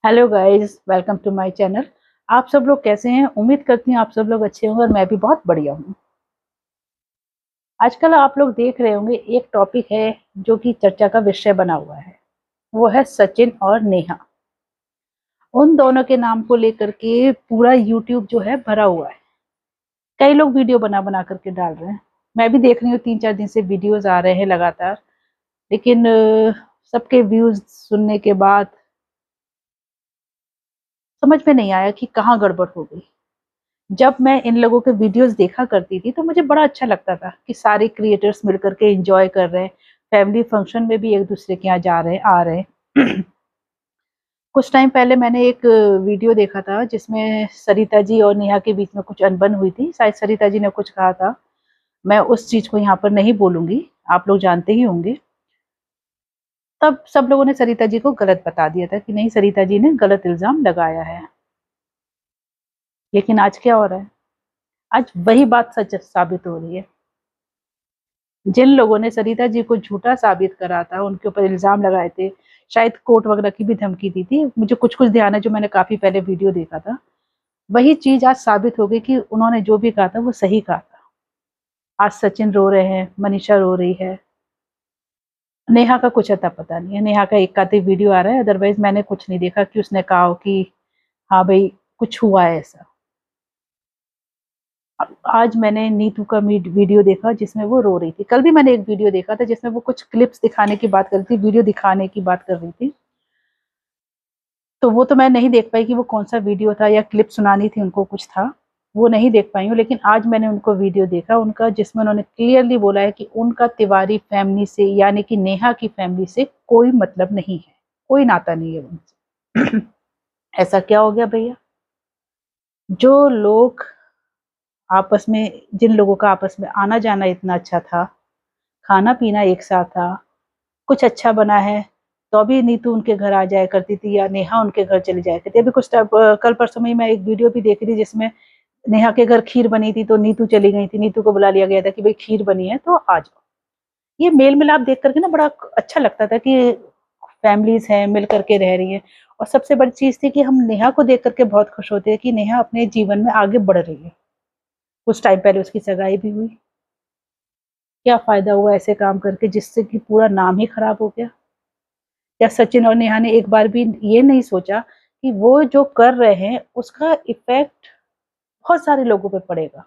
Hello guys, welcome to my channel. आप सब लोग कैसे हैं? उम्मीद करती हूँ आप सब लोग अच्छे होंगे और मैं भी बहुत बढ़िया हूँ। आजकल आप लोग देख रहे होंगे, एक टॉपिक है जो कि चर्चा का विषय बना हुआ है। वो है सचिन और नेहा। उन दोनों के नाम को लेकर के पूरा यूट्यूब जो है भरा हुआ है। कई लोग वीडियो बना बना करके डाल रहे हैं। मैं भी देख रही हूँ, 3-4 दिन से वीडियोज आ रहे हैं लगातार। लेकिन सबके व्यूज सुनने के बाद समझ में नहीं आया कि कहाँ गड़बड़ हो गई। जब मैं इन लोगों के वीडियोस देखा करती थी तो मुझे बड़ा अच्छा लगता था कि सारे क्रिएटर्स मिल करके एंजॉय कर रहे हैं। फैमिली फंक्शन में भी एक दूसरे के यहाँ जा रहे हैं, आ रहे हैं। कुछ टाइम पहले मैंने एक वीडियो देखा था जिसमें सरिता जी और नेहा के बीच में कुछ अनबन हुई थी। शायद सरिता जी ने कुछ कहा था। मैं उस चीज को यहाँ पर नहीं बोलूंगी, आप लोग जानते ही होंगे। तब सब लोगों ने सरिता जी को गलत बता दिया था कि नहीं, सरिता जी ने गलत इल्जाम लगाया है। लेकिन आज क्या हो रहा है? आज वही बात सच साबित हो रही है। जिन लोगों ने सरिता जी को झूठा साबित करा था, उनके ऊपर इल्जाम लगाए थे, शायद कोर्ट वगैरह की भी धमकी दी थी। मुझे कुछ कुछ ध्यान है, जो मैंने काफी पहले वीडियो देखा था। वही चीज आज साबित हो गई कि उन्होंने जो भी कहा था वो सही कहा था। आज सचिन रो रहे हैं, मनीषा रो रही है। नेहा का कुछ अता पता नहीं है। नेहा का एक आधे वीडियो आ रहा है, अदरवाइज मैंने कुछ नहीं देखा कि उसने कहा हो कि हाँ भाई कुछ हुआ है ऐसा। आज मैंने नीतू का वीडियो देखा जिसमें वो रो रही थी। कल भी मैंने एक वीडियो देखा था जिसमें वो कुछ क्लिप्स दिखाने की बात कर रही थी, वीडियो दिखाने की बात कर रही थी। तो वो तो मैं नहीं देख पाई कि वो कौन सा वीडियो था या क्लिप सुनानी थी उनको, कुछ था। वो नहीं देख पाई हूँ। लेकिन आज मैंने उनको वीडियो देखा उनका, जिसमें उन्होंने क्लियरली बोला है कि उनका तिवारी फैमिली से, यानी कि नेहा की फैमिली से कोई मतलब नहीं है, कोई नाता नहीं है उनसे। ऐसा क्या हो गया भैया? जो लोग आपस में, जिन लोगों का आपस में आना जाना इतना अच्छा था, खाना पीना एक साथ था, कुछ अच्छा बना है तो अभी नीतू उनके घर आ जाया करती थी या नेहा उनके घर चली जाया करती। अभी कुछ कल परसों में मैं एक वीडियो भी देख रही थी जिसमें नेहा के घर खीर बनी थी तो नीतू चली गई थी। नीतू को बुला लिया गया था कि भाई खीर बनी है तो आ जाओ। ये मेल मिलाप देख करके ना बड़ा अच्छा लगता था कि फैमिलीज हैं, मिल करके रह रही है। और सबसे बड़ी चीज थी कि हम नेहा को देख करके बहुत खुश होते हैं कि नेहा अपने जीवन में आगे बढ़ रही है। कुछ टाइम पहले उसकी सगाई भी हुई। क्या फायदा हुआ ऐसे काम करके जिससे कि पूरा नाम ही खराब हो गया? या सचिन और नेहा ने एक बार भी ये नहीं सोचा कि वो जो कर रहे हैं उसका इफेक्ट बहुत सारे लोगों पे पड़ेगा।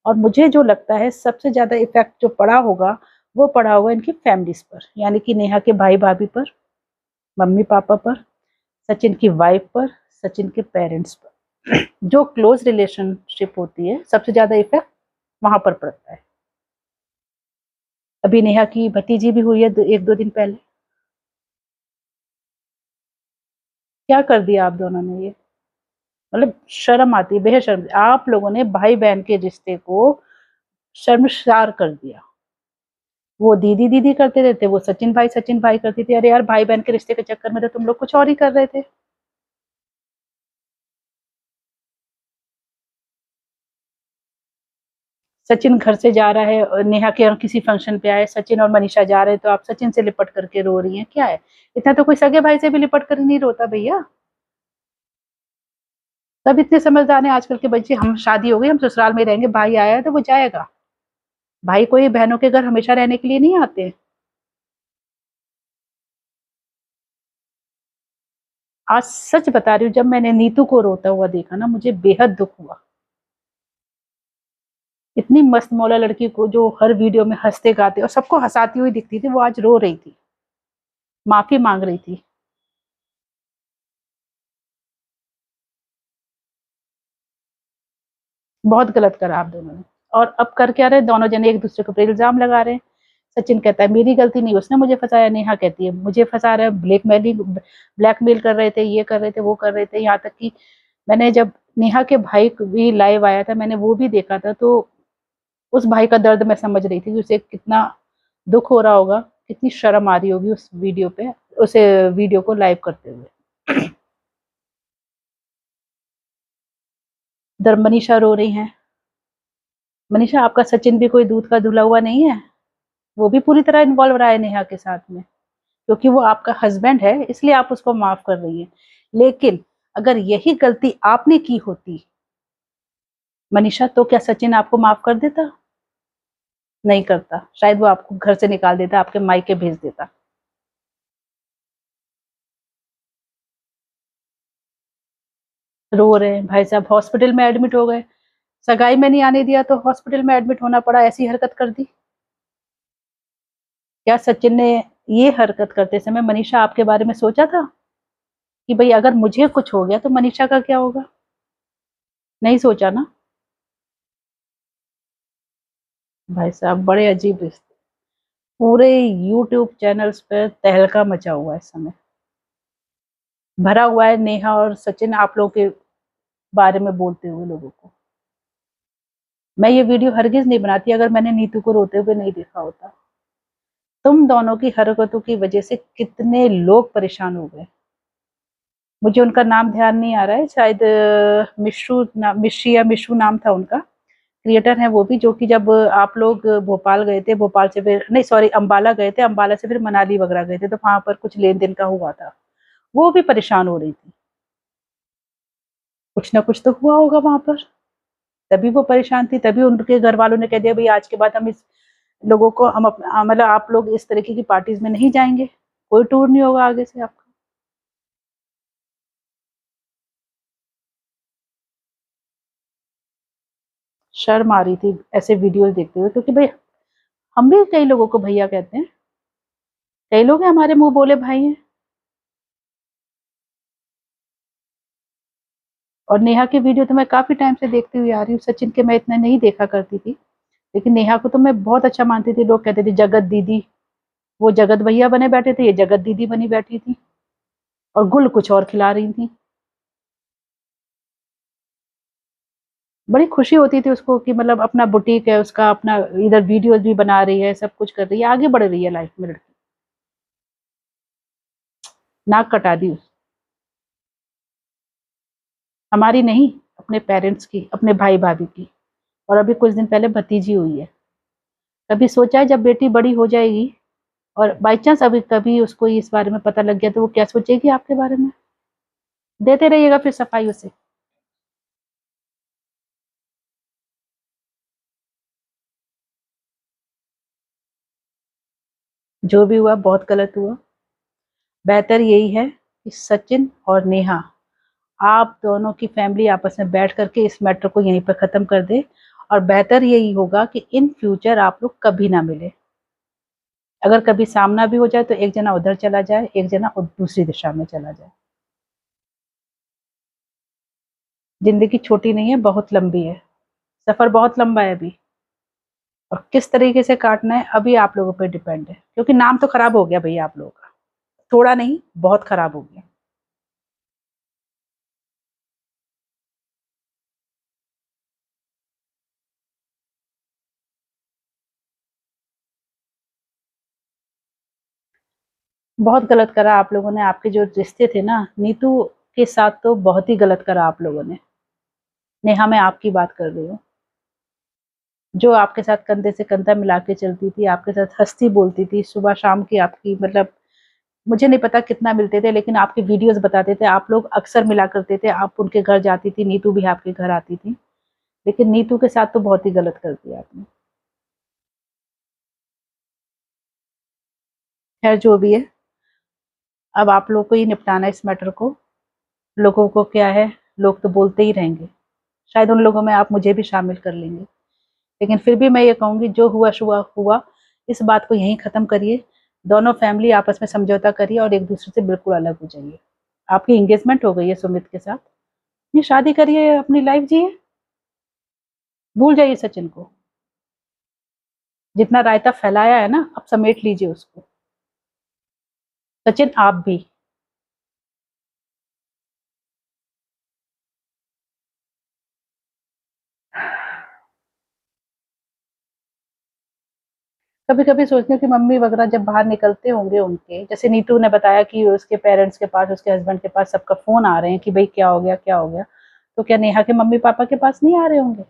और मुझे जो लगता है सबसे ज्यादा इफेक्ट जो पड़ा होगा वो पड़ा होगा इनकी फैमिलीज पर, यानी कि नेहा के भाई भाभी पर, मम्मी पापा पर, सचिन की वाइफ पर, सचिन के पेरेंट्स पर। जो क्लोज रिलेशनशिप होती है सबसे ज्यादा इफेक्ट वहां पर पड़ता है। अभी नेहा की भतीजी भी हुई है 1-2 दिन पहले। क्या कर दिया आप दोनों ने ये? मतलब शर्म आती है, बेहद शर्म। आप लोगों ने भाई बहन के रिश्ते को शर्मसार कर दिया। वो दीदी दीदी करते रहते, वो सचिन भाई करती थी। अरे यार, भाई बहन के रिश्ते के चक्कर में तो तुम लोग कुछ और ही कर रहे थे। सचिन घर से जा रहा है और नेहा के यहाँ किसी फंक्शन पे आए, सचिन और मनीषा जा रहे हैं तो आप सचिन से लिपट करके रो रही हैं, क्या है? इतना तो कोई सगे भाई से भी लिपट कर नहीं रोता भैया। सब इतने समझदार हैं आजकल के बच्चे। हम शादी हो गई, हम ससुराल में रहेंगे, भाई आया है तो वो जाएगा। भाई कोई बहनों के घर हमेशा रहने के लिए नहीं आते। आज सच बता रही हूँ, जब मैंने नीतू को रोता हुआ देखा ना, मुझे बेहद दुख हुआ। इतनी मस्त मौला लड़की को जो हर वीडियो में हंसते गाते और सबको हंसाती हुई दिखती थी, वो आज रो रही थी, माफी मांग रही थी। बहुत गलत करा आप दोनों ने। और अब कर क्या रहे, दोनों जने एक दूसरे के ऊपर इल्जाम लगा रहे हैं। सचिन कहता है मेरी गलती नहीं, उसने मुझे फंसाया। नेहा कहती है मुझे फंसा रहे, ब्लैकमेल कर रहे थे, ये कर रहे थे, वो कर रहे थे। यहाँ तक कि मैंने जब नेहा के भाई भी लाइव आया था, मैंने वो भी देखा था, तो उस भाई का दर्द मैं समझ रही थी कि उसे कितना दुख हो रहा होगा, कितनी शर्म आ रही होगी उस वीडियो पे, उसे वीडियो को लाइव करते हुए। इधर मनीषा रो रही हैं। मनीषा, आपका सचिन भी कोई दूध का धुला हुआ नहीं है। वो भी पूरी तरह इन्वॉल्व रहा है नेहा के साथ में। क्योंकि वो आपका हस्बैंड है, इसलिए आप उसको माफ कर रही हैं। लेकिन अगर यही गलती आपने की होती मनीषा, तो क्या सचिन आपको माफ कर देता? नहीं करता। शायद वो आपको घर से निकाल देता, आपके मायके भेज देता। रो रहे हैं भाई साहब, हॉस्पिटल में एडमिट हो गए, सगाई में नहीं आने दिया तो हॉस्पिटल में एडमिट होना पड़ा, ऐसी हरकत कर दी। क्या सचिन ने ये हरकत करते समय मनीषा आपके बारे में सोचा था कि भाई अगर मुझे कुछ हो गया तो मनीषा का क्या होगा? नहीं सोचा ना। भाई साहब बड़े अजीब रिश्ते, पूरे यूट्यूब चैनल्स पे तहलका मचा हुआ है इस समय, भरा हुआ है नेहा और सचिन आप लोगों के बारे में बोलते हुए लोगों को। मैं ये वीडियो हरगिज नहीं बनाती अगर मैंने नीतू को रोते हुए नहीं देखा होता। तुम दोनों की हरकतों की वजह से कितने लोग परेशान हो गए। मुझे उनका नाम ध्यान नहीं आ रहा है, शायद मिश्री या मिशू नाम था उनका। क्रिएटर है वो भी, जो कि जब आप लोग भोपाल गए थे, भोपाल से फिर नहीं सॉरी अंबाला गए थे, अंबाला से फिर मनाली वगैरह गए थे, तो वहां पर कुछ लेन देन का हुआ था, वो भी परेशान हो रही थी। कुछ ना कुछ तो हुआ होगा वहां पर, तभी वो परेशान थी, तभी उनके घर वालों ने कह दिया भाई आज के बाद हम इस लोगों को हम मतलब आप लोग इस तरीके की पार्टीज में नहीं जाएंगे, कोई टूर नहीं होगा आगे से आपका। शर्म आ रही थी ऐसे वीडियोस देखते हुए, क्योंकि भाई हम भी कई लोगों को भैया कहते हैं, कई लोग हैं हमारे मुंह बोले भाई हैं। और नेहा की वीडियो तो मैं काफी टाइम से देखती हुई आ रही हूँ, सचिन के मैं इतना नहीं देखा करती थी, लेकिन नेहा को तो मैं बहुत अच्छा मानती थी। लोग कहते थे जगत दीदी, वो जगत भैया बने बैठे थे, ये जगत दीदी बनी बैठी थी, और गुल कुछ और खिला रही थी। बड़ी खुशी होती थी उसको कि मतलब अपना बुटीक है उसका, अपना इधर वीडियोस भी बना रही है, सब कुछ कर रही है, आगे बढ़ रही है लाइफ में लड़की। नाक कटा दी हमारी नहीं, अपने पेरेंट्स की, अपने भाई भाभी की। और अभी कुछ दिन पहले भतीजी हुई है। कभी सोचा है जब बेटी बड़ी हो जाएगी और बाई चांस अभी कभी उसको इस बारे में पता लग गया तो वो क्या सोचेगी आपके बारे में? देते रहिएगा फिर सफाई उसे। जो भी हुआ बहुत गलत हुआ। बेहतर यही है कि सचिन और नेहा, आप दोनों की फैमिली आपस में बैठ करके इस मैटर को यहीं पर खत्म कर दे। और बेहतर यही होगा कि इन फ्यूचर आप लोग कभी ना मिले। अगर कभी सामना भी हो जाए तो एक जना उधर चला जाए, एक जना दूसरी दिशा में चला जाए। जिंदगी छोटी नहीं है, बहुत लंबी है, सफर बहुत लंबा है अभी। और किस तरीके से काटना है अभी आप लोगों पर डिपेंड है, क्योंकि नाम तो खराब हो गया भैया आप लोगों का, थोड़ा नहीं बहुत खराब हो गया। बहुत गलत करा आप लोगों ने, आपके जो रिश्ते थे ना नीतू के साथ, तो बहुत ही गलत करा आप लोगों ने। नेहा मैं आपकी बात कर रही हूँ, जो आपके साथ कंधे से कंधा मिला के चलती थी, आपके साथ हंसती बोलती थी, सुबह शाम की आपकी मतलब मुझे नहीं पता कितना मिलते थे, लेकिन आपकी वीडियोस बताते थे, आप लोग अक्सर मिला करते थे, आप उनके घर जाती थी, नीतू भी आपके घर आती थी। लेकिन नीतू के साथ तो बहुत ही गलत कर दिया आपने। खैर जो भी है, अब आप लोग को ही निपटाना है इस मैटर को। लोगों को क्या है, लोग तो बोलते ही रहेंगे, शायद उन लोगों में आप मुझे भी शामिल कर लेंगे, लेकिन फिर भी मैं ये कहूंगी जो हुआ शुआ हुआ, इस बात को यहीं खत्म करिए। दोनों फैमिली आपस में समझौता करिए और एक दूसरे से बिल्कुल अलग हो जाइए। आपकी एंगेजमेंट हो गई है सुमित के साथ, ये शादी करिए, अपनी लाइफ जिए, भूल जाइए सचिन को। जितना रायता फैलाया है ना, अब समेट लीजिए उसको। सचिन आप भी। कभी कभी सोचती हूँ कि मम्मी वगैरह जब बाहर निकलते होंगे उनके, जैसे नीतू ने बताया कि उसके पेरेंट्स के पास, उसके हस्बैंड के पास सबका फोन आ रहे हैं कि भाई क्या हो गया क्या हो गया, तो क्या नेहा के मम्मी पापा के पास नहीं आ रहे होंगे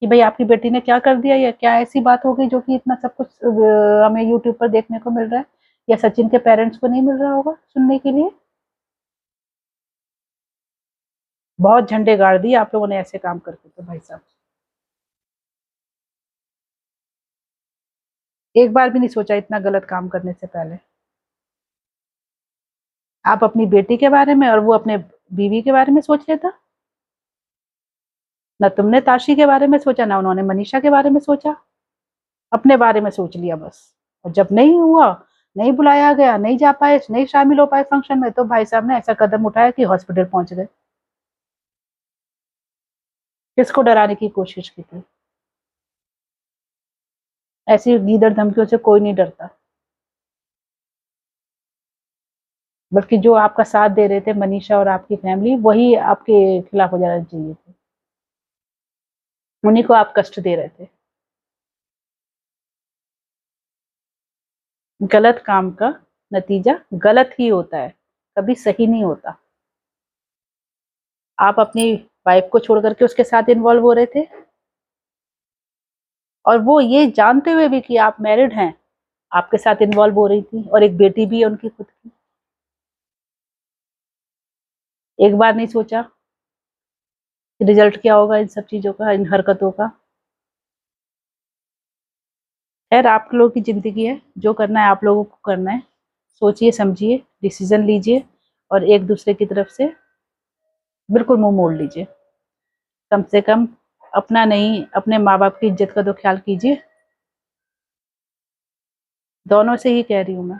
कि भाई आपकी बेटी ने क्या कर दिया, या क्या ऐसी बात हो गई जो कि इतना सब कुछ हमें यूट्यूब पर देखने को मिल रहा है? या सचिन के पेरेंट्स को नहीं मिल रहा होगा सुनने के लिए? बहुत झंडे गाड़ दिए आप लोगों ने ऐसे काम करके तो भाई साहब। एक बार भी नहीं सोचा इतना गलत काम करने से पहले? आप अपनी बेटी के बारे में और वो अपने बीवी के बारे में सोच लेता। ना तुमने ताशी के बारे में सोचा, ना उन्होंने मनीषा के बारे में सोचा, अपने बारे में सोच लिया बस। और जब नहीं हुआ, नहीं बुलाया गया, नहीं जा पाए, नहीं शामिल हो पाए फंक्शन में, तो भाई साहब ने ऐसा कदम उठाया कि हॉस्पिटल पहुंच गए। किसको डराने की कोशिश की थी? ऐसी गीदड़ धमकियों से कोई नहीं डरता। बल्कि जो आपका साथ दे रहे थे मनीषा और आपकी फैमिली, वही आपके खिलाफ हो जाना चाहिए थे। उन्हीं को आप कष्ट दे रहे थे। गलत काम का नतीजा गलत ही होता है, कभी सही नहीं होता। आप अपनी वाइफ को छोड़ करके उसके साथ इन्वॉल्व हो रहे थे, और वो ये जानते हुए भी कि आप मैरिड हैं, आपके साथ इन्वॉल्व हो रही थी, और एक बेटी भी है उनकी खुद की। एक बार नहीं सोचा रिजल्ट क्या होगा इन सब चीजों का, इन हरकतों का? खैर, आप लोगों की जिंदगी है, जो करना है आप लोगों को करना है। सोचिए समझिए, डिसीजन लीजिए, और एक दूसरे की तरफ से बिल्कुल मुंह मोड़ लीजिए। कम से कम अपना नहीं, अपने माँ बाप की इज्जत का तो ख्याल कीजिए। दोनों से ही कह रही हूँ मैं।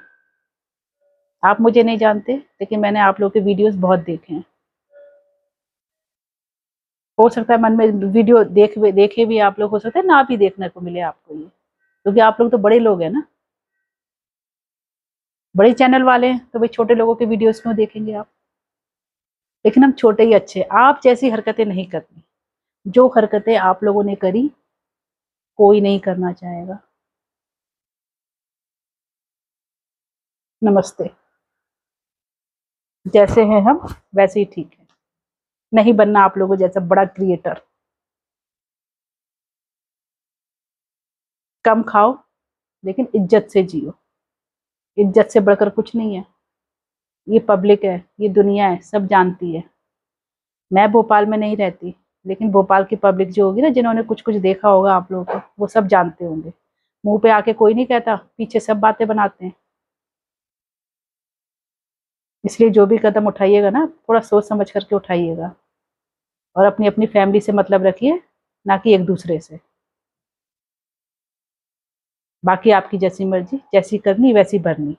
आप मुझे नहीं जानते, लेकिन मैंने आप लोगों के वीडियोस बहुत देखे हैं। हो सकता है मन में वीडियो देखे भी आप लोग, हो सकता है ना भी देखने को मिले आपको ये, क्योंकि आप लोग तो बड़े लोग हैं ना, बड़े चैनल वाले हैं, तो भाई छोटे लोगों के वीडियोस क्यों देखेंगे आप? लेकिन हम छोटे ही अच्छे। आप जैसी हरकतें नहीं करनी, जो हरकतें आप लोगों ने करी कोई नहीं करना चाहेगा। नमस्ते। जैसे हैं हम वैसे ही ठीक है। नहीं बनना आप लोगों जैसा बड़ा क्रिएटर। कम खाओ, लेकिन इज्जत से जियो। इज्जत से बढ़कर कुछ नहीं है। ये पब्लिक है, ये दुनिया है, सब जानती है। मैं भोपाल में नहीं रहती, लेकिन भोपाल की पब्लिक जो होगी ना, जिन्होंने कुछ कुछ देखा होगा आप लोगों को, वो सब जानते होंगे। मुंह पे आके कोई नहीं कहता, पीछे सब बातें बनाते हैं। इसलिए जो भी कदम उठाइएगा ना, थोड़ा सोच समझ करके उठाइएगा, और अपनी अपनी फैमिली से मतलब रखिए, ना कि एक दूसरे से। बाकी आपकी जैसी मर्जी, जैसी करनी वैसी भरनी।